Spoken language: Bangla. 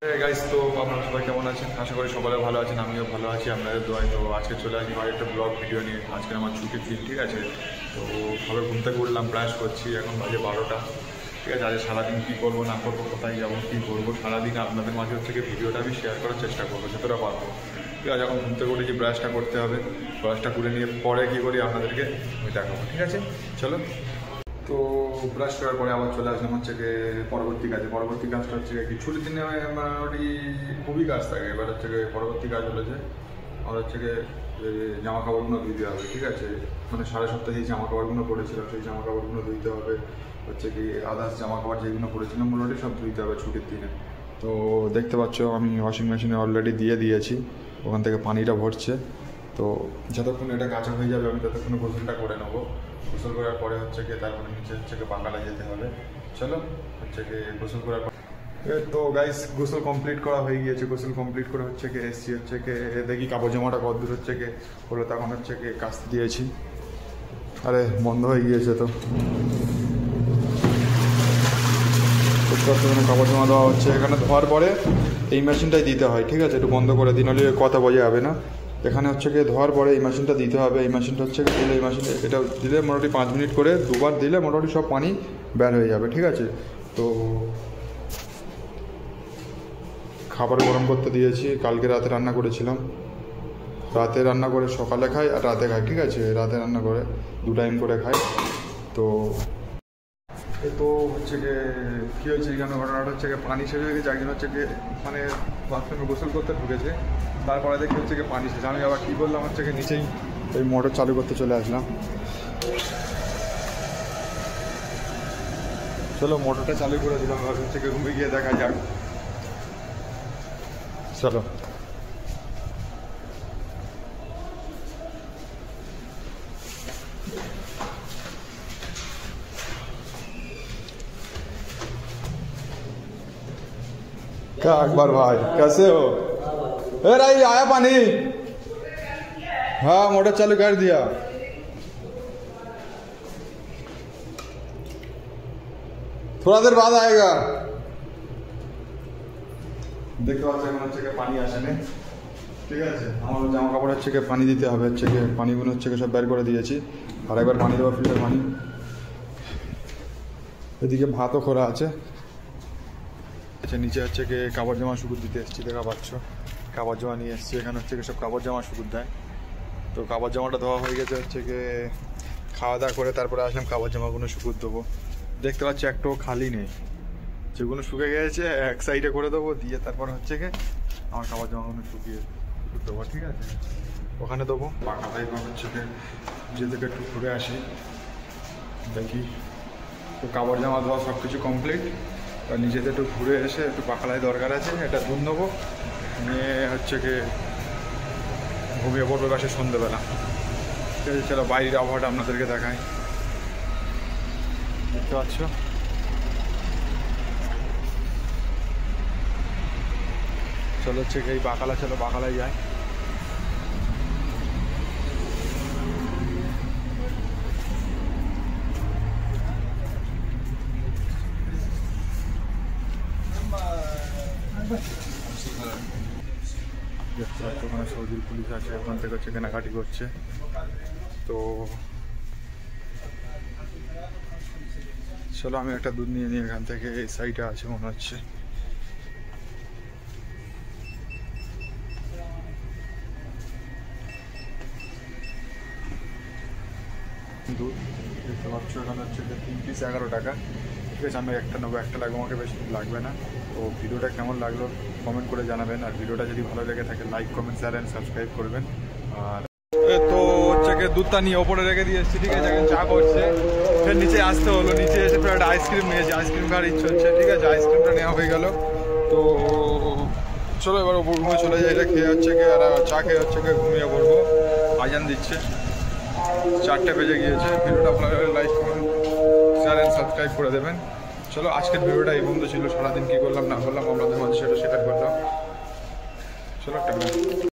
গাইস, তো আপনারা সবাই কেমন আছেন? আশা করি সবাই ভালো আছেন, আমিও ভালো আছি আপনাদের দোয়ায়। তো আজকে চলে আসি আমার একটা ব্লগ ভিডিও নিয়ে। আজকে আমার ছুটির দিন, ঠিক আছে। তো সবাই ঘুম থেকে উঠলাম, ব্রাশ করছি, এখন বাজে 12টা, ঠিক আছে। আজ সারাদিন কী করবো না করবো, কোথায় যাবো, কী করবো, সারাদিন আপনাদের মাঝে হচ্ছে কি ভিডিওটা আমি শেয়ার করার চেষ্টা করবো যতটা পারবো, ঠিক আছে। এখন ঘুম থেকে উঠেছি, ব্রাশটা করতে হবে, ব্রাশটা করে নিয়ে পরে কী করি আপনাদেরকে আমি দেখাবো, ঠিক আছে। চলো, তো ব্রাশ করার পরে আবার চলে আসলাম হচ্ছে গিয়ে পরবর্তী কাজে। পরবর্তী কাজটা হচ্ছে কি, ছুটির দিনে মোটামুটি খুবই কাজ থাকে। এবার হচ্ছে গিয়ে পরবর্তী কাজ হলো যে আমার হচ্ছে গিয়ে জামা কাপড়গুলো ধুইতে হবে, ঠিক আছে। মানে সারা সপ্তাহে যে জামা কাপড়গুলো পরেছিলাম সেই জামা কাপড়গুলো ধুইতে হবে, হচ্ছে কি আদার্স জামা কাপড় যেগুলো পরেছিলাম মোটামুটি সব ধুইতে হবে ছুটির দিনে। তো দেখতে পাচ্ছ আমি ওয়াশিং মেশিনে অলরেডি দিয়ে দিয়েছি, ওখান থেকে পানিটা ভরছে। তো যতক্ষণ এটা কাঁচা হয়ে যাবে আমি ততক্ষণ গোসলটা করে নেবো। গোসল করার পরে হচ্ছে গিয়ে তারপরে নিচে হচ্ছে গিয়ে বাঙ্গালায় যেতে হবে। চলো, হচ্ছে গিয়ে গোসল করার পর তো গাইস গোসল কমপ্লিট করা হয়ে গিয়েছে। গোসল কমপ্লিট করে হচ্ছে গিয়ে এসছি, হচ্ছে গিয়ে দেখি কাপড় জামাটা কতদূর হচ্ছে গিয়ে হলো। তখন হচ্ছে গিয়ে কাচতে দিয়েছি। আরে বন্ধ হয়ে গিয়েছে, তো কাপড় জামা দেওয়া হচ্ছে। এখানে ধোয়ার পরে এই মেশিনটাই দিতে হয়, ঠিক আছে। একটু বন্ধ করে দিন, হলে কথা বোঝা যাবে না। এখানে হচ্ছে গিয়ে ধোয়ার পরে এই মেশিনটা দিতে হবে। এই মেশিনটা হচ্ছে দিলে, এই মেশিনটা এটা দিলে মোটামুটি 5 মিনিট করে দুবার দিলে মোটামুটি সব পানি বের হয়ে যাবে, ঠিক আছে। তো খাবার গরম করতে দিয়েছি, কালকে রাতে রান্না করেছিলাম। রাতে রান্না করে সকালে খাই আর রাতে খাই, ঠিক আছে। রাতে রান্না করে 2 টাইম করে খাই। তো তো হচ্ছে গিয়ে কী হয়েছে এখানে ঘটনাটা হচ্ছে গিয়ে পানি শেষ হয়ে গেছে। একজন হচ্ছে গিয়ে মানে বাথরুমে গোসল করতে ঢুকেছে, তারপরে দেখি হচ্ছে গিয়ে পানি শেষ। আমি আবার কী করলাম হচ্ছে গিয়ে নিচেই ওই মোটর চালু করতে চলে আসলাম। চলো মোটরটা চালু করে দিলাম, এবার হচ্ছে গিয়ে রুমে গিয়ে দেখা যাক। চলো, क्या अकबर भाई कैसे हो? ए राई आया पानी? हाँ मोटर चालू कर दिया। थोड़ा देर बाद आएगा। দেখতে পাচ্ছি এখন হচ্ছে পানি আসেনি, ঠিক আছে। আমার জামা কাপড় হচ্ছে পানি দিতে হবে, হচ্ছে পানিগুলো হচ্ছে সব বের করে দিয়েছি। আর একবার পানি দেবো, ফিল্টার পানি। এদিকে ভাতও খোলা আছে। আচ্ছা, নিচে হচ্ছে গিয়ে কাপড় জামা শুকুর দিতে এসেছি, দেখা পাচ্ছ কাপড় জামা নিয়ে এসেছি। এখানে হচ্ছে সব কাপড় জামা শুকুর দেয়। তো কাপড় জামাটা ধোয়া হয়ে গেছে, হচ্ছে গিয়ে খাওয়া দাওয়া করে তারপরে আসলাম কাপড় জামাগুলো শুকুর দেবো। দেখতে পাচ্ছি একটাও খালি নেই, যেগুলো শুকে গেছে এক সাইডে করে দেবো, দিয়ে তারপর হচ্ছে গিয়ে আমার কাপড় জামাগুলো শুকিয়ে দেবো, ঠিক আছে। ওখানে দেবো বাংলায় হচ্ছে গিয়ে যে থেকে একটু ঘুরে আসি দেখি। তো কাপড় জামা ধোয়া সব কিছু কমপ্লিট। আর নিজেতে একটু ঘুরে এসে একটু পাখালায় দরকার আছে, এটা দুধ নেবো, নিয়ে হচ্ছে কি ঘুমিয়ে পড়বে পাশে সন্ধ্যেবেলা, ঠিক আছে। চলো বাইরের আবহাওয়াটা আপনাদেরকে দেখায়। দেখতে পাচ্ছ চলো হচ্ছে এই বাকালা, চলো বাকালায় যায়। দেখতে পাচ্ছ ওখানে সৌদির পুলিশ আছে, ওখান থেকে হচ্ছে কেনাকাটি করছে। তো চলো আমি একটা দুধ নিয়ে নিই এখান থেকে, এই সাইডে আছে মনে হচ্ছে। দুধ দেখতে পাচ্ছ এখানে হচ্ছে 3 পিস 11 টাকা, ঠিক আছে। আমি একটা নেবো, একটা লাগবে, আমাকে বেশি লাগবে না। তো ভিডিওটা কেমন লাগলো কমেন্ট করে জানাবেন। আর ভিডিওটা যদি ভালো লেগে থাকে like comment share and subscribe করবেন। আর তো হচ্ছে দুধটা নিয়ে ওপরে রেখে দিয়ে এসেছি, ঠিক আছে। এখন চা করছে, ফের নিচে আসতে হলো। নিচে এসে ফের একটা আইসক্রিম নিয়েছি, আইসক্রিম খাওয়ার ইচ্ছে হচ্ছে, ঠিক আছে। আইসক্রিমটা নেওয়া হয়ে গেল। তো চলো এবার ওপর রুমে চলে যাই, এটা খেয়ে হচ্ছে গিয়ে আর চা খেয়ে হচ্ছে গিয়ে ঘুমিয়ে পড়বো। আজান দিচ্ছে, 4টে বেজে গিয়েছে। ভিডিওটা ভালো লাগলে like comment share and subscribe করে দেবেন। চলো আজকের ভিডিওটা এই বন্ধু ছিল। সারাদিন কী করলাম না করলাম আপনাদের মাঝে সেটা শেয়ার করলাম। চলো টাটা।